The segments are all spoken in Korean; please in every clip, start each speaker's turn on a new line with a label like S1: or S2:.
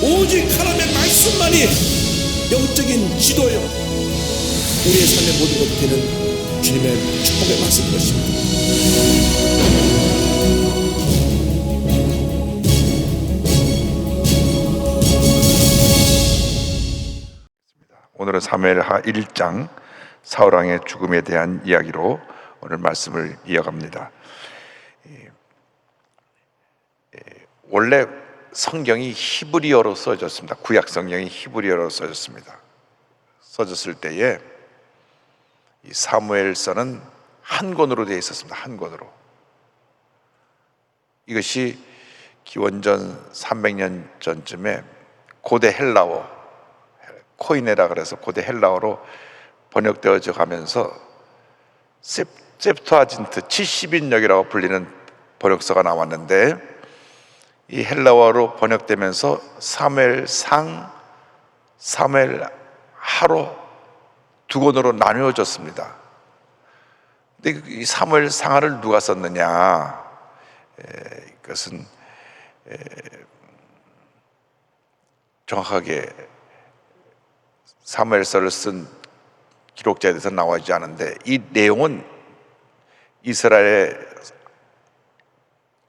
S1: 오직 하나님의 말씀만이 영적인 지도요, 우리의 삶의 모든 것이 되는 주님의 축복의 말씀인 것입니다.
S2: 오늘은 사무엘하 1장 사울왕의 죽음에 대한 이야기로 오늘 말씀을 이어갑니다. 원래 성경이 히브리어로 써졌습니다. 구약 성경이 히브리어로 써졌습니다. 써졌을 때에 이 사무엘서는 한 권으로 되어 있었습니다. 한 권으로. 이것이 기원전 300년 전쯤에 고대 헬라어, 코이네라 그래서 고대 헬라어로 번역되어져 가면서 셉투아진트 70인역이라고 불리는 번역서가 나왔는데, 이 헬라어로 번역되면서 사무엘상, 사무엘하로 두 권으로 나누어졌습니다. 근데 이 사무엘상하를 누가 썼느냐? 이것은 정확하게 사무엘서를 쓴 기록자에 대해서 나와 있지 않은데, 이 내용은 이스라엘의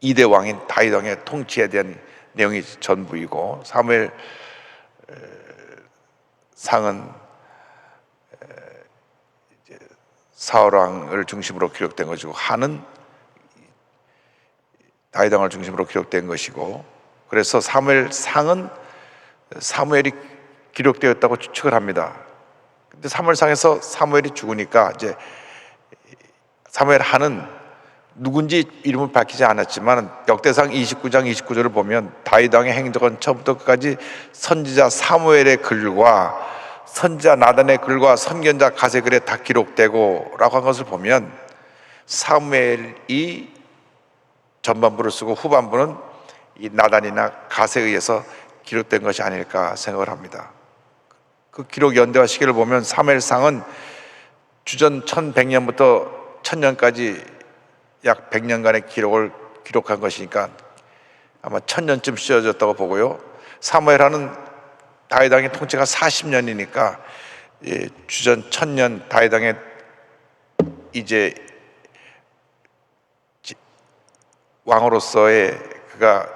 S2: 2대 왕인 다윗 왕의 통치에 대한 내용이 전부이고, 사무엘 상은 사울 왕을 중심으로 기록된 것이고, 하는 다윗 왕을 중심으로 기록된 것이고, 그래서 사무엘 상은 사무엘이 기록되었다고 추측을 합니다. 근데 사무엘상에서 사무엘이 죽으니까 이제 사무엘 하는 누군지 이름을 밝히지 않았지만, 역대상 29장 29절을 보면 다윗 왕의 행적은 처음부터 끝까지 선지자 사무엘의 글과 선지자 나단의 글과 선견자 가세 글에 다 기록되고 라고 한 것을 보면, 사무엘이 전반부를 쓰고 후반부는 이 나단이나 가세에 의해서 기록된 것이 아닐까 생각을 합니다. 그 기록 연대와 시기를 보면 사무엘상은 주전 1100년부터 1000년까지 약 100년간의 기록을 기록한 것이니까 아마 1000년쯤 씌워졌다고 보고요. 사무엘하는 다윗 왕의 통치가 40년이니까 주전 1000년 다윗 왕의 이제 왕으로서의 그가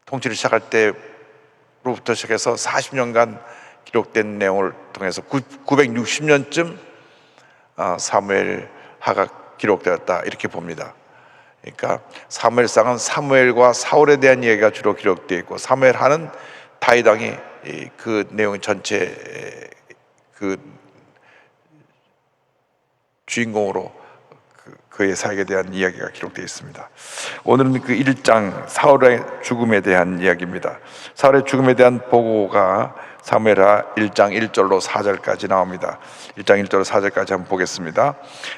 S2: 통치를 시작할 때로부터 시작해서 40년간 기록된 내용을 통해서 960년쯤 사무엘하가 기록되었다, 이렇게 봅니다. 그러니까 사무엘상은 사무엘과 사울에 대한 이야기가 주로 기록되어 있고, 사무엘하는 다윗 왕이 그 내용 전체 그 주인공으로 그의 사역에 대한 이야기가 기록되어 있습니다. 오늘은 그 1장 사울의 죽음에 대한 이야기입니다. 사울의 죽음에 대한 보고가 사무엘하 1장 1절로 4절까지 나옵니다. 1장 1절로 4절까지 한번 보겠습니다.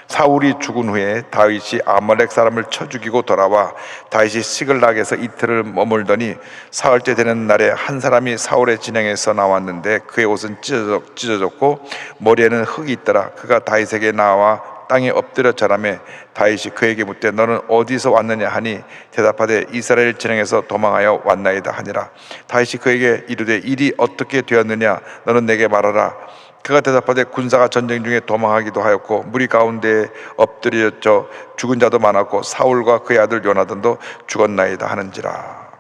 S2: 사울이 죽은 후에 다윗이 아말렉 사람을 쳐 죽이고 돌아와 다윗이 시글락에서 이틀을 머물더니 사흘째 되는 날에 한 사람이 사울의 진영에서 나왔는데 그의 옷은 찢어졌고 머리에는 흙이 있더라. 그가 다윗에게 나와 땅에 엎드려 절하매 다윗이 그에게 묻되 너는 어디서 왔느냐 하니 대답하되 이스라엘 진영에서 도망하여 왔나이다 하니라. 다윗이 그에게 이르되 일이 어떻게 되었느냐 너는 내게 말하라. 그가 대답하되 군사가 전쟁 중에 도망하기도 하였고 무리 가운데에 엎드려져 죽은 자도 많았고 사울과 그의 아들 요나단도 죽었나이다 하는지라.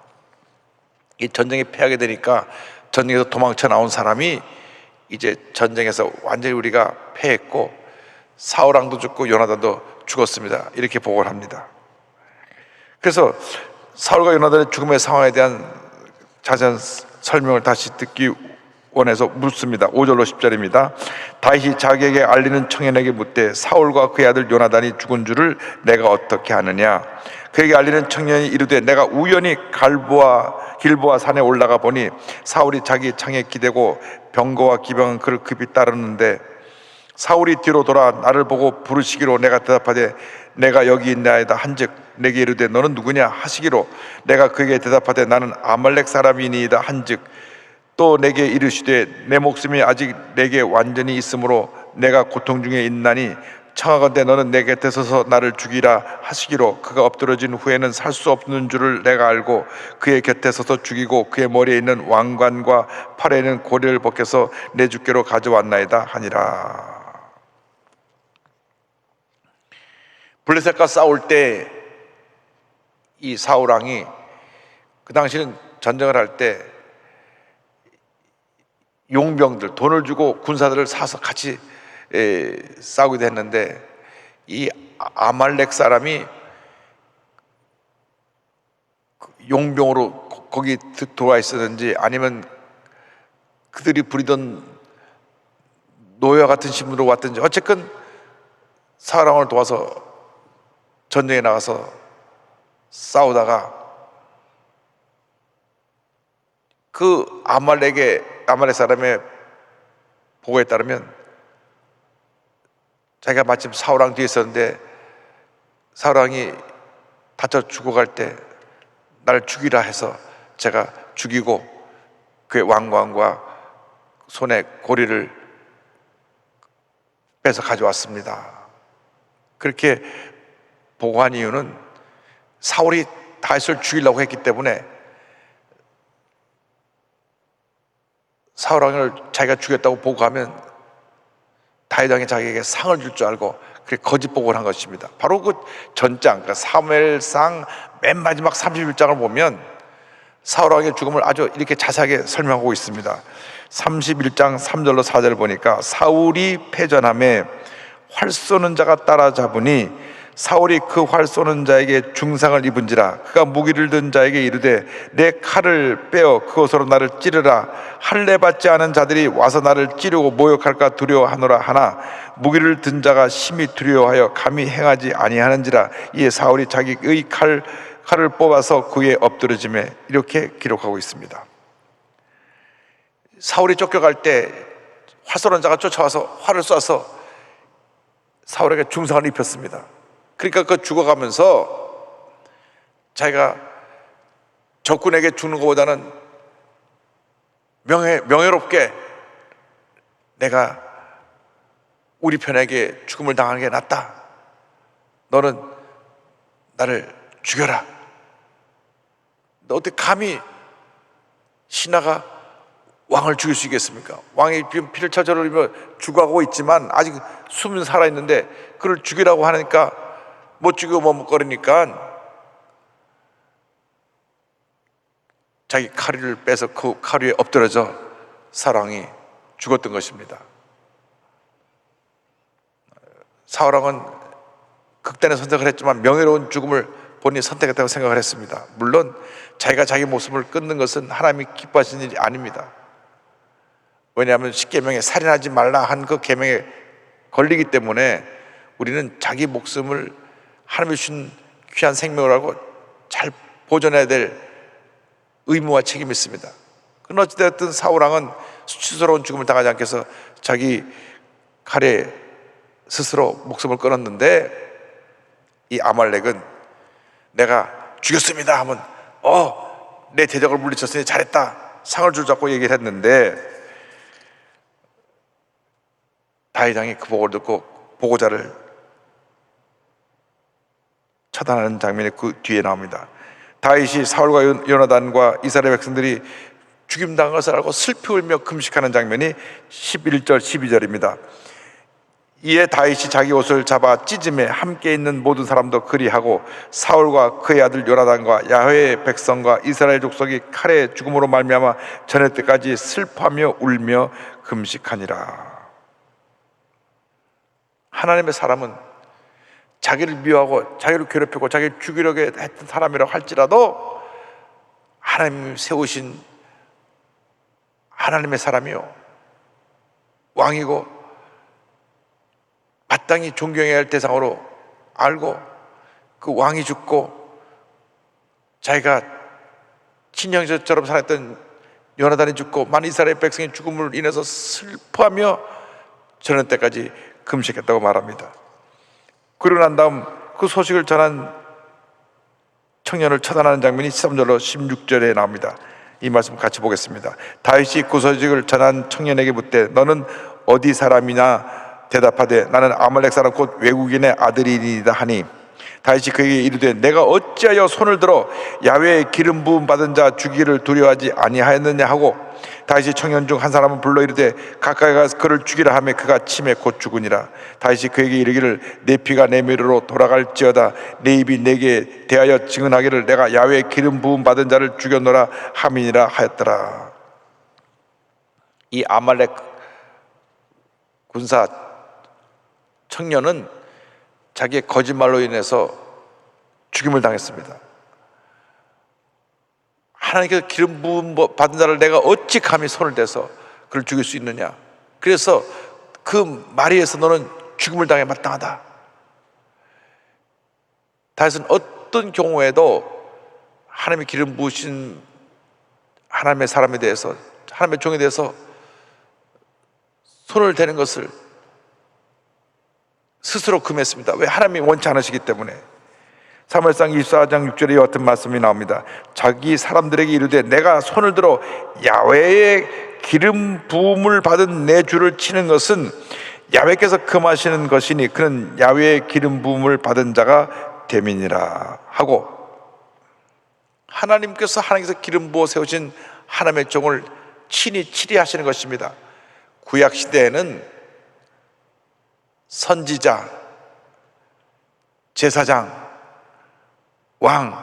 S2: 이 전쟁에 패하게 되니까 전쟁에서 도망쳐 나온 사람이 이제 전쟁에서 완전히 우리가 패했고 사울왕도 죽고 요나단도 죽었습니다, 이렇게 보고를 합니다. 그래서 사울과 요나단의 죽음의 상황에 대한 자세한 설명을 다시 듣기 원해서 묻습니다. 5절로 10절입니다. 다윗이 자기에게 알리는 청년에게 묻되 사울과 그의 아들 요나단이 죽은 줄을 내가 어떻게 아느냐. 그에게 알리는 청년이 이르되 내가 우연히 길보아 산에 올라가 보니 사울이 자기 창에 기대고 병거와 기병은 그를 급히 따르는데 사울이 뒤로 돌아 나를 보고 부르시기로 내가 대답하되 내가 여기 있나이다 한즉 내게 이르되 너는 누구냐 하시기로 내가 그에게 대답하되 나는 아말렉 사람이니이다 한즉 또 내게 이르시되 내 목숨이 아직 내게 완전히 있으므로 내가 고통 중에 있나니 청하건대 너는 내 곁에 서서 나를 죽이라 하시기로 그가 엎드러진 후에는 살 수 없는 줄을 내가 알고 그의 곁에 서서 죽이고 그의 머리에 있는 왕관과 팔에 있는 고리를 벗겨서 내 주께로 가져왔나이다 하니라. 블레셋과 싸울 때 이 사울 왕이 그 당시는 전쟁을 할 때 용병들, 돈을 주고 군사들을 사서 같이 싸우기도 했는데, 이 아말렉 사람이 용병으로 거기 들어와 있었는지 아니면 그들이 부리던 노예 같은 신분으로 왔든지 어쨌건 사울 왕을 도와서 전쟁에 나가서 싸우다가 그 아말렉 사람의 보고에 따르면 자기가 마침 사울 왕 뒤에 있었는데 사울 왕이 다쳐 죽어갈 때 나를 죽이라 해서 제가 죽이고 그의 왕관과 손에 고리를 빼서 가져왔습니다. 그렇게 보고한 이유는 사울이 다윗을 죽이려고 했기 때문에 사울 왕을 자기가 죽였다고 보고하면 다윗 왕이 자기에게 상을 줄 줄 알고 그렇게 거짓 보고를 한 것입니다. 바로 그 전장, 그러니까 사무엘상 맨 마지막 31장을 보면 사울 왕의 죽음을 아주 이렇게 자세하게 설명하고 있습니다. 31장 3절로 4절을 보니까 사울이 패전함에 활 쏘는 자가 따라잡으니 사울이 그 활 쏘는 자에게 중상을 입은지라 그가 무기를 든 자에게 이르되 내 칼을 빼어 그것으로 나를 찌르라. 할례 받지 않은 자들이 와서 나를 찌르고 모욕할까 두려워하노라 하나 무기를 든 자가 심히 두려워하여 감히 행하지 아니하는지라. 이에 사울이 자기의 칼을 뽑아서 그에 엎드러짐에 이렇게 기록하고 있습니다. 사울이 쫓겨갈 때 활 쏘는 자가 쫓아와서 활을 쏴서 사울에게 중상을 입혔습니다. 그러니까 그 죽어가면서 자기가 적군에게 죽는 것보다는 명예롭게 내가 우리 편에게 죽음을 당하는 게 낫다. 너는 나를 죽여라. 너 어떻게 감히 신하가 왕을 죽일 수 있겠습니까? 왕이 피를 차저로 흘리며 죽어가고 있지만 아직 숨은 살아있는데 그를 죽이라고 하니까 못 죽이고 머뭇거리니까 자기 칼을 빼서 그 칼 위에 엎드려져 사울왕이 죽었던 것입니다. 사울왕은 극단의 선택을 했지만 명예로운 죽음을 본인이 선택했다고 생각을 했습니다. 물론 자기가 자기 목숨을 끊는 것은 하나님이 기뻐하시는 일이 아닙니다. 왜냐하면 십계명에 살인하지 말라 한 그 계명에 걸리기 때문에 우리는 자기 목숨을 하나님이 주신 귀한 생명을 알고 잘 보존해야 될 의무와 책임이 있습니다. 그러나 어찌되었든 사울왕은 수치스러운 죽음을 당하지 않기 위해서 자기 칼에 스스로 목숨을 끊었는데 이 아말렉은 내가 죽였습니다 하면 내 대적을 물리쳤으니 잘했다 상을 주자고 얘기를 했는데 다윗 왕이 그 보고를 듣고 보고자를 처단하는 장면이 그 뒤에 나옵니다. 다윗이 사울과 요나단과 이스라엘 백성들이 죽임당한 것을 알고 슬피 울며 금식하는 장면이 11절 12절입니다. 이에 다윗이 자기 옷을 잡아 찢음에 함께 있는 모든 사람도 그리하고 사울과 그의 아들 요나단과 야훼의 백성과 이스라엘 족속이 칼의 죽음으로 말미암아 저녁 때까지 슬퍼하며 울며 금식하니라. 하나님의 사람은 자기를 미워하고 자기를 괴롭히고 자기를 죽이려고 했던 사람이라고 할지라도 하나님이 세우신 하나님의 사람이요 왕이고 마땅히 존경해야 할 대상으로 알고 그 왕이 죽고 자기가 친형제처럼 살았던 요나단이 죽고 많은 이스라엘 백성의 죽음을 인해서 슬퍼하며 저녁 때까지 금식했다고 말합니다. 그러고 난 다음 그 소식을 전한 청년을 처단하는 장면이 13절로 16절에 나옵니다. 이 말씀 같이 보겠습니다. 다윗이 그 소식을 전한 청년에게 묻되 너는 어디 사람이냐 대답하되 나는 아말렉 사람 곧 외국인의 아들이니이다 하니 다윗이 그에게 이르되 내가 어찌하여 손을 들어 야훼의 기름 부음 받은 자 죽이기를 두려워하지 아니하였느냐 하고 다윗이 청년 중 한 사람을 불러 이르되 가까이 가서 그를 죽이라 하매 그가 침에 곧 죽으니라. 다윗이 그에게 이르기를 내 피가 내 미로로 돌아갈지어다 내 입이 내게 대하여 증언하기를 내가 야훼의 기름 부음 받은 자를 죽였노라 함이니라 하였더라. 이 아말렉 군사 청년은 자기의 거짓말로 인해서 죽임을 당했습니다. 하나님께서 기름 부음 받은 자를 내가 어찌 감히 손을 대서 그를 죽일 수 있느냐. 그래서 그 말에 의해서 너는 죽임을 당해 마땅하다. 다윗은 어떤 경우에도 하나님의 기름 부으신 하나님의 사람에 대해서, 하나님의 종에 대해서 손을 대는 것을 스스로 금했습니다. 왜? 하나님이 원치 않으시기 때문에. 사무엘상 24장 6절에 이와 같은 말씀이 나옵니다. 자기 사람들에게 이르되 내가 손을 들어 야훼의 기름 부음을 받은 내 주를 치는 것은 야훼께서 금하시는 것이니 그는 야훼의 기름 부음을 받은 자가 됨이니라 하고, 하나님께서 기름 부어 세우신 하나님의 종을 친히 치리하시는 것입니다. 구약 시대에는 선지자, 제사장, 왕,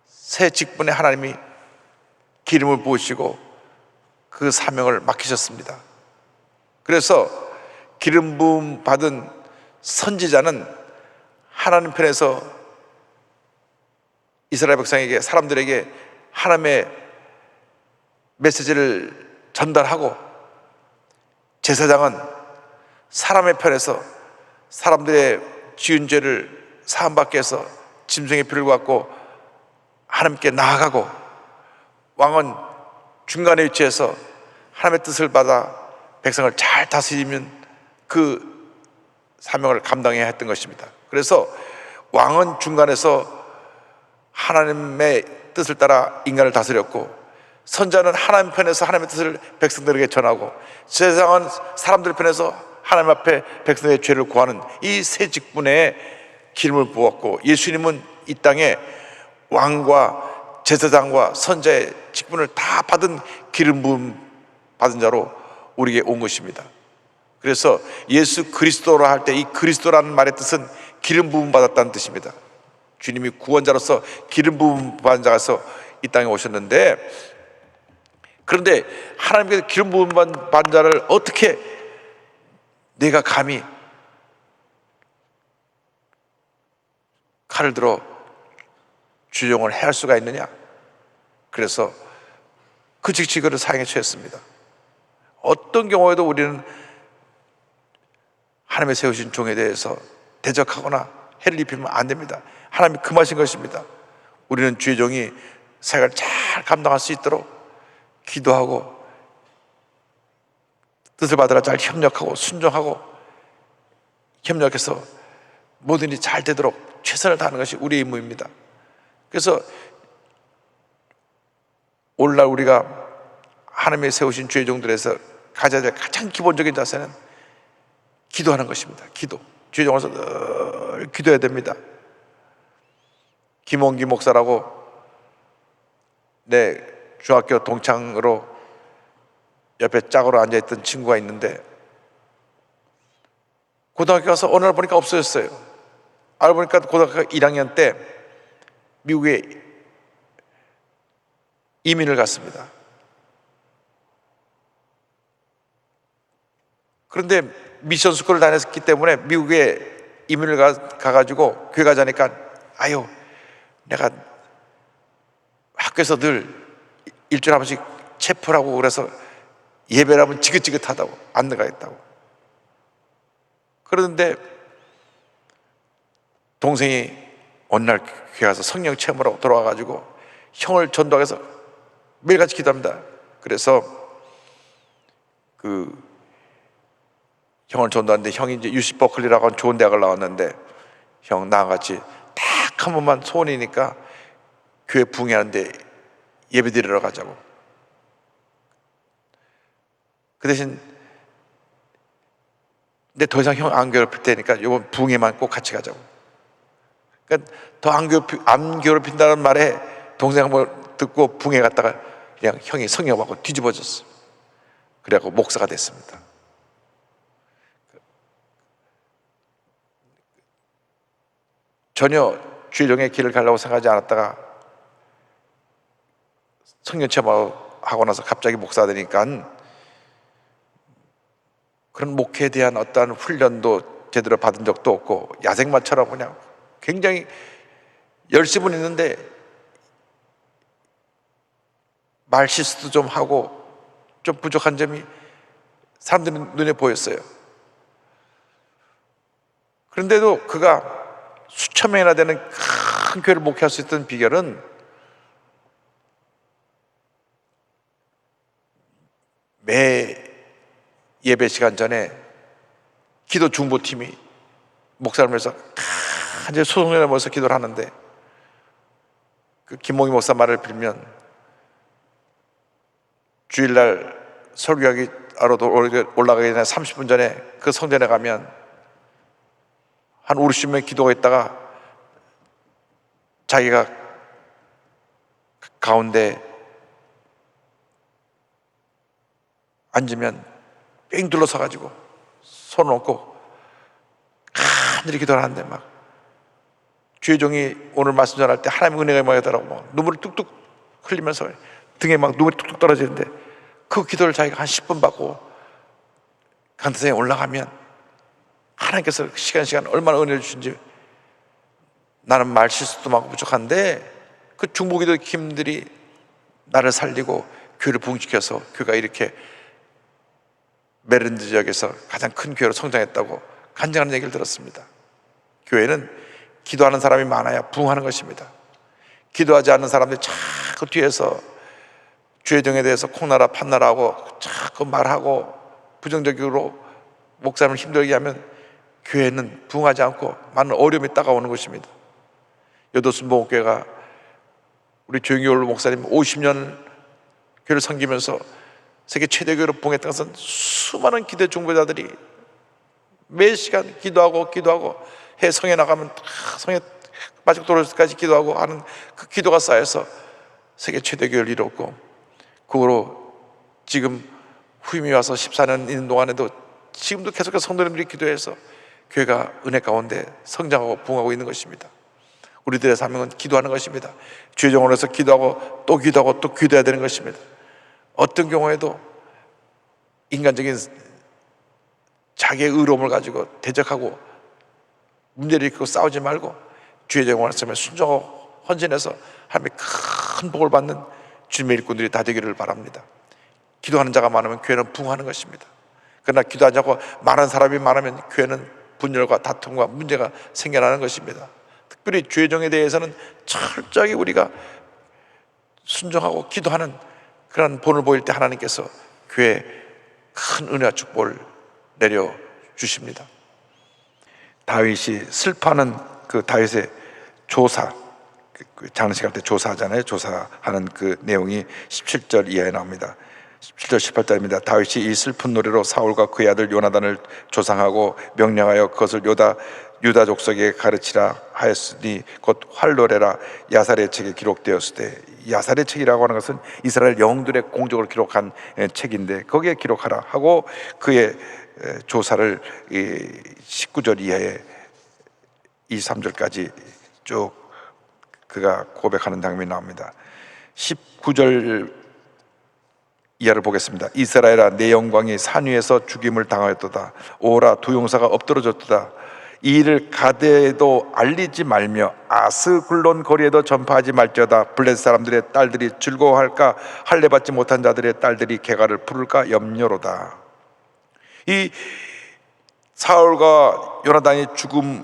S2: 세 직분에 하나님이 기름을 부으시고 그 사명을 맡기셨습니다. 그래서 기름 부음 받은 선지자는 하나님 편에서 이스라엘 백성에게, 사람들에게 하나님의 메시지를 전달하고, 제사장은 사람의 편에서 사람들의 지은 죄를 사함받게 해서 짐승의 피를 갖고 하나님께 나아가고, 왕은 중간에 위치해서 하나님의 뜻을 받아 백성을 잘 다스리면 그 사명을 감당해야 했던 것입니다. 그래서 왕은 중간에서 하나님의 뜻을 따라 인간을 다스렸고, 선자는 하나님 편에서 하나님의 뜻을 백성들에게 전하고, 제사장은 사람들 편에서 하나님 앞에 백성의 죄를 구하는 이 세 직분에 기름을 부었고, 예수님은 이 땅에 왕과 제사장과 선자의 직분을 다 받은 기름 부음 받은 자로 우리에게 온 것입니다. 그래서 예수 그리스도라 할 때 이 그리스도라는 말의 뜻은 기름 부음 받았다는 뜻입니다. 주님이 구원자로서 기름 부음 받은 자가서 이 땅에 오셨는데, 그런데 하나님께서 기름 부음 받은 자를 어떻게 내가 감히 칼을 들어 주종을 해할 수가 있느냐? 그래서 그 즉시 그를 사형에 처했습니다. 어떤 경우에도 우리는 하나님의 세우신 종에 대해서 대적하거나 해를 입히면 안 됩니다. 하나님이 금하신 것입니다. 우리는 주의 종이 사역을 잘 감당할 수 있도록 기도하고 뜻을 받으라 잘 협력하고 순종하고 협력해서 모든 일이 잘 되도록 최선을 다하는 것이 우리의 임무입니다. 그래서 오늘날 우리가 하나님의 세우신 주의 종들에서 가져야 될 가장 기본적인 자세는 기도하는 것입니다. 기도. 주의 종으로서 늘 기도해야 됩니다. 김원기 목사라고 내 중학교 동창으로 옆에 짝으로 앉아있던 친구가 있는데, 고등학교 가서 어느 날 보니까 없어졌어요. 알고 보니까 고등학교 1학년 때 미국에 이민을 갔습니다. 그런데 미션 스쿨을 다녔기 때문에 미국에 이민을 가가지고 교회 가자니까, 아유, 내가 학교에서 늘 일주일에 한 번씩 체프라고 그래서 예배를 하면 지긋지긋하다고 안 나가겠다고. 그러는데 동생이 어느 날 교회 가서 성령 체험하러 돌아와가지고 형을 전도해서 매일같이 기도합니다. 그래서 그 형을 전도하는데, 형이 이제 UC 버클리라고 하는 좋은 대학을 나왔는데, 형 나랑 같이 딱 한 번만 소원이니까 교회 부흥회하는데 예배 드리러 가자고. 그 대신 근데 더 이상 형 안 괴롭힐 테니까 이번 부흥회만 꼭 같이 가자고. 그러니까 더 안 괴롭힌다는 말에 동생 한번 듣고 부흥회 갔다가 그냥 형이 성령하고 뒤집어졌어. 그래갖고 목사가 됐습니다. 전혀 주의종의 길을 가려고 생각하지 않았다가 성령 체험하고 나서 갑자기 목사가 되니까 그런 목회에 대한 어떠한 훈련도 제대로 받은 적도 없고 야생마처럼 그냥 굉장히 열심은 있는데 말 실수도 좀 하고 좀 부족한 점이 사람들 눈에 보였어요. 그런데도 그가 수천 명이나 되는 큰 교회를 목회할 수 있던 비결은 매 예배 시간 전에 기도 중보팀이 목사를 위해서 간절히 소송연에 모여서 기도를 하는데 그 김몽희 목사 말을 빌면 주일날 설교하기 올라가기 전에 30분 전에 그 성전에 가면 한 50명 기도가 있다가 자기가 가운데 앉으면 뺑 둘러서가지고 손을 얹고 간절히 기도를 하는데 막 주의 종이 오늘 말씀 전할 때 하나님의 은혜가 임하더라고 막 눈물을 뚝뚝 흘리면서 등에 막 눈물이 뚝뚝 떨어지는데 그 기도를 자기가 한 10분 받고 강대상에 올라가면 하나님께서 시간 얼마나 은혜를 주신지 나는 말 실수도 많고 부족한데 그 중보기도 팀들이 나를 살리고 교회를 부흥시켜서 교회가 이렇게 메릴랜드 지역에서 가장 큰 교회로 성장했다고 간증하는 얘기를 들었습니다. 교회는 기도하는 사람이 많아야 부흥하는 것입니다. 기도하지 않는 사람들이 자꾸 뒤에서 주의 종에 대해서 콩나라 판나라 하고 자꾸 말하고 부정적으로 목사님을 힘들게 하면 교회는 부흥하지 않고 많은 어려움이 따가오는 것입니다. 여도순복음교회가 우리 조영기 목사님 50년 교회를 섬기면서 세계 최대 교회로 부흥했던 것은 수많은 기대 중보자들이 매 시간 기도하고 해 성에 나가면 성에 마지막 도로까지 기도하고 하는 그 기도가 쌓여서 세계 최대 교회를 이뤘고 그 후로 지금 후임이 와서 14년 있는 동안에도 지금도 계속해서 성도님들이 기도해서 교회가 은혜 가운데 성장하고 부흥하고 있는 것입니다. 우리들의 사명은 기도하는 것입니다. 주의 종으로서 기도하고 또 기도하고 또 기도해야 되는 것입니다. 어떤 경우에도 인간적인 자기의 의로움을 가지고 대적하고 문제를 일으키고 싸우지 말고 주의 종을 쓰며 순종하고 헌신해서 하나님의 큰 복을 받는 주님의 일꾼들이 다 되기를 바랍니다. 기도하는 자가 많으면 교회는 부흥하는 것입니다. 그러나 기도하지 않고 많은 사람이 많으면 교회는 분열과 다툼과 문제가 생겨나는 것입니다. 특별히 주의 종에 대해서는 철저하게 우리가 순종하고 기도하는 그런 본을 보일 때 하나님께서 교회에 큰 은혜와 축복을 내려 주십니다. 다윗이 슬퍼하는 그 다윗의 조사, 장례식 할 때 조사하잖아요. 조사하는 그 내용이 17절 이하에 나옵니다. 17절 18절입니다. 다윗이 이 슬픈 노래로 사울과 그의 아들 요나단을 조상하고 명령하여 그것을 유다 족속에게 가르치라 하였으니 곧 활노래라 야살의 책에 기록되었을 때, 야살의 책이라고 하는 것은 이스라엘 영웅들의 공적을 기록한 책인데 거기에 기록하라 하고 그의 조사를 19절 이하에 23절까지 쭉 그가 고백하는 장면이 나옵니다. 19절 이하를 보겠습니다. 이스라엘아 내 영광이 산 위에서 죽임을 당하였도다. 오라 두 용사가 엎드러졌도다. 이 일을 가데에도 알리지 말며 아스글론 거리에도 전파하지 말지어다. 블레셋 사람들의 딸들이 즐거워할까? 할례 받지 못한 자들의 딸들이 개가를 부를까 염려로다. 이 사울과 요나단의 죽음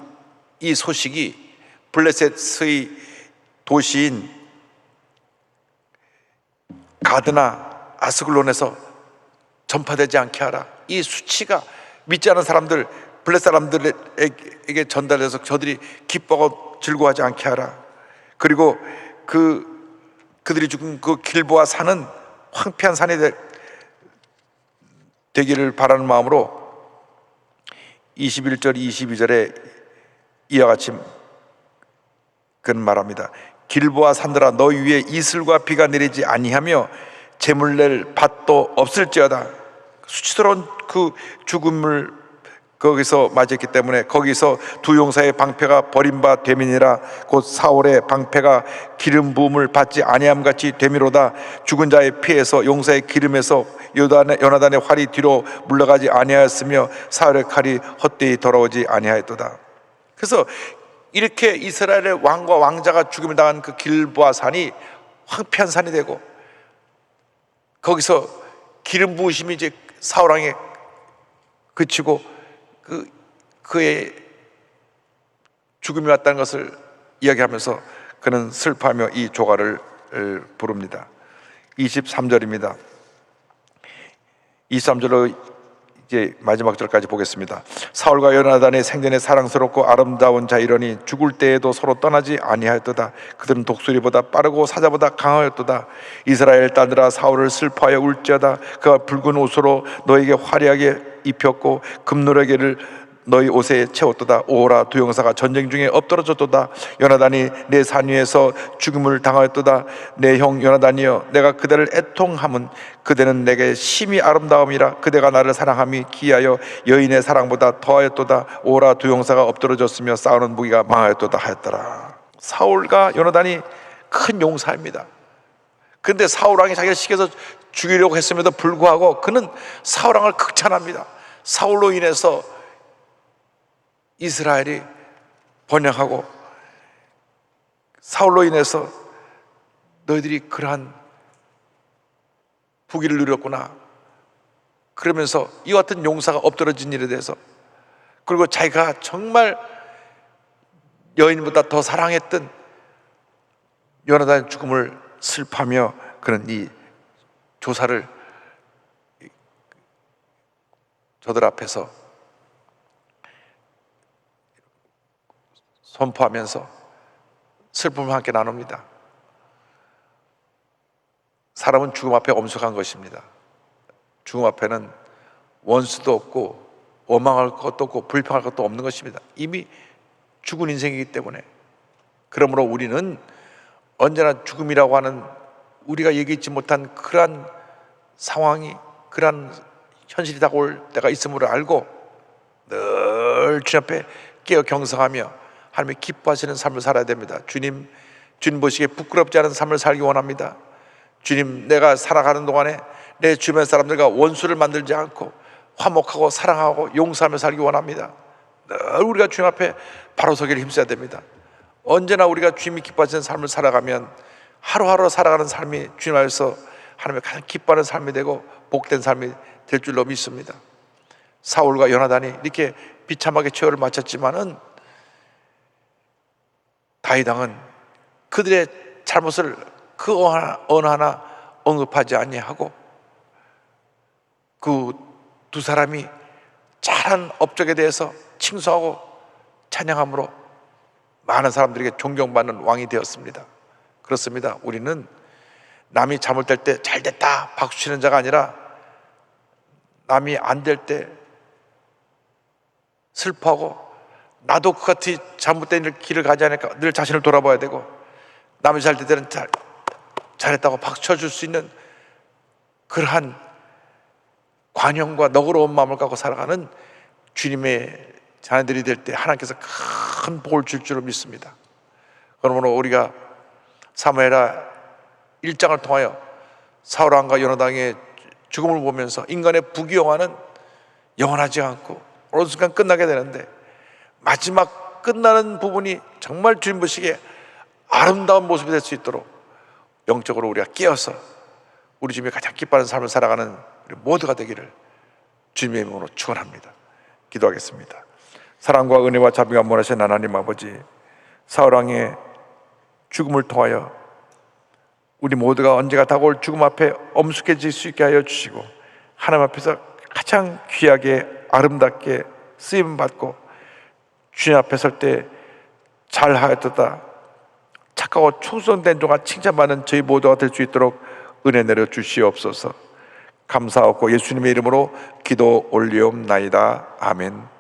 S2: 이 소식이 블레셋의 도시인 가드나 아스글론에서 전파되지 않게 하라. 이 수치가 믿지 않은 사람들 블레셋 사람들에게 전달해서 저들이 기뻐하고 즐거워하지 않게 하라. 그리고 그들이 죽은 그 길보아 산은 황폐한 산이 되기를 바라는 마음으로 21절 22절에 이와 같이 그는 말합니다. 길보아 산들아 너희 위에 이슬과 비가 내리지 아니하며 재물 낼 밭도 없을지어다. 수치스러운 그 죽음을 거기서 맞았기 때문에 거기서 두 용사의 방패가 버림바 되미니라. 곧 사울의 방패가 기름 부음을 받지 아니함 같이 되미로다. 죽은 자의 피에서 용사의 기름에서 요나단의 활이 뒤로 물러가지 아니하였으며 사울의 칼이 헛되이 돌아오지 아니하였도다. 그래서 이렇게 이스라엘의 왕과 왕자가 죽임을 당한 그 길보아 산이 황폐한 산이 되고 거기서 기름 부으심이 이제 사울 왕에 그치고 그의 죽음이 왔다는 것을 이야기하면서 그는 슬퍼하며 이 조가를 부릅니다. 23절입니다. 23절로 이제 마지막 절까지 보겠습니다. 사울과 요나단의 생전에 사랑스럽고 아름다운 자이러니 죽을 때에도 서로 떠나지 아니하였도다. 그들은 독수리보다 빠르고 사자보다 강하였도다. 이스라엘 딸들아 사울을 슬퍼하여 울지어다. 그가 붉은 옷으로 너에게 화려하게 입혔고 금노래개를 너희 옷에 채웠도다. 오호라 두 용사가 전쟁 중에 엎드러졌도다. 요나단이 내 산 위에서 죽음을 당하였도다. 내 형 요나단이여 내가 그대를 애통함은 그대는 내게 심히 아름다움이라. 그대가 나를 사랑함이 기하여 여인의 사랑보다 더하였도다. 오호라 두 용사가 엎드러졌으며 싸우는 무기가 망하였도다 하였더라. 사울과 요나단이 큰 용사입니다. 그런데 사울 왕이 자기를 시켜서 죽이려고 했음에도 불구하고 그는 사울 왕을 극찬합니다. 사울로 인해서 이스라엘이 번영하고 사울로 인해서 너희들이 그러한 부귀를 누렸구나. 그러면서 이와 같은 용사가 엎드러진 일에 대해서, 그리고 자기가 정말 여인보다 더 사랑했던 요나단의 죽음을 슬퍼하며 그는 이 조사를 저들 앞에서 선포하면서 슬픔을 함께 나눕니다. 사람은 죽음 앞에 엄숙한 것입니다. 죽음 앞에는 원수도 없고 원망할 것도 없고 불평할 것도 없는 것입니다. 이미 죽은 인생이기 때문에. 그러므로 우리는 언제나 죽음이라고 하는 우리가 얘기하지 못한 그러한 상황이, 그러한 현실이 다가올 때가 있음을 알고 늘 주님 앞에 깨어 경성하며 하나님이 기뻐하시는 삶을 살아야 됩니다. 주님 보시기에 부끄럽지 않은 삶을 살기 원합니다. 주님, 내가 살아가는 동안에 내 주변 사람들과 원수를 만들지 않고 화목하고 사랑하고 용서하며 살기 원합니다. 늘 우리가 주님 앞에 바로 서기를 힘써야 됩니다. 언제나 우리가 주님이 기뻐하시는 삶을 살아가면 하루하루 살아가는 삶이 주님 안에서 하나님의 가장 기뻐하는 삶이 되고 복된 삶이 될 줄로 믿습니다. 사울과 요나단이 이렇게 비참하게 최후를 마쳤지만은 다윗 왕은 그들의 잘못을 그 어느 하나 언급하지 아니하고 그 두 사람이 잘한 업적에 대해서 칭송하고 찬양함으로 많은 사람들에게 존경받는 왕이 되었습니다. 그렇습니다. 우리는 남이 잘못될 때 잘됐다 박수치는 자가 아니라 남이 안 될 때 슬퍼하고 나도 그같이 잘못된 길을 가지 않을까 늘 자신을 돌아봐야 되고, 남이 잘 될 때는 잘했다고 박수 쳐줄 수 있는 그러한 관용과 너그러운 마음을 갖고 살아가는 주님의 자녀들이 될 때 하나님께서 큰 복을 줄 줄로 믿습니다. 그러므로 우리가 사무엘하 1장을 통하여 사울 왕과 요나단의 죽음을 보면서 인간의 부귀영화는 영원하지 않고 어느 순간 끝나게 되는데 마지막 끝나는 부분이 정말 주님 보시기에 아름다운 모습이 될 수 있도록 영적으로 우리가 깨어서 우리 주님이 가장 기뻐하는 삶을 살아가는 우리 모두가 되기를 주님의 이름으로 축원합니다. 기도하겠습니다. 사랑과 은혜와 자비가 원하신 하나님 아버지, 사울 왕의 죽음을 통하여 우리 모두가 언제가 다가올 죽음 앞에 엄숙해질 수 있게 하여 주시고 하나님 앞에서 가장 귀하게 아름답게 쓰임 받고 주님 앞에 설 때 잘하였도다, 착하고 충성된 종아 칭찬받는 저희 모두가 될 수 있도록 은혜 내려 주시옵소서. 감사하고 예수님의 이름으로 기도 올리옵나이다. 아멘.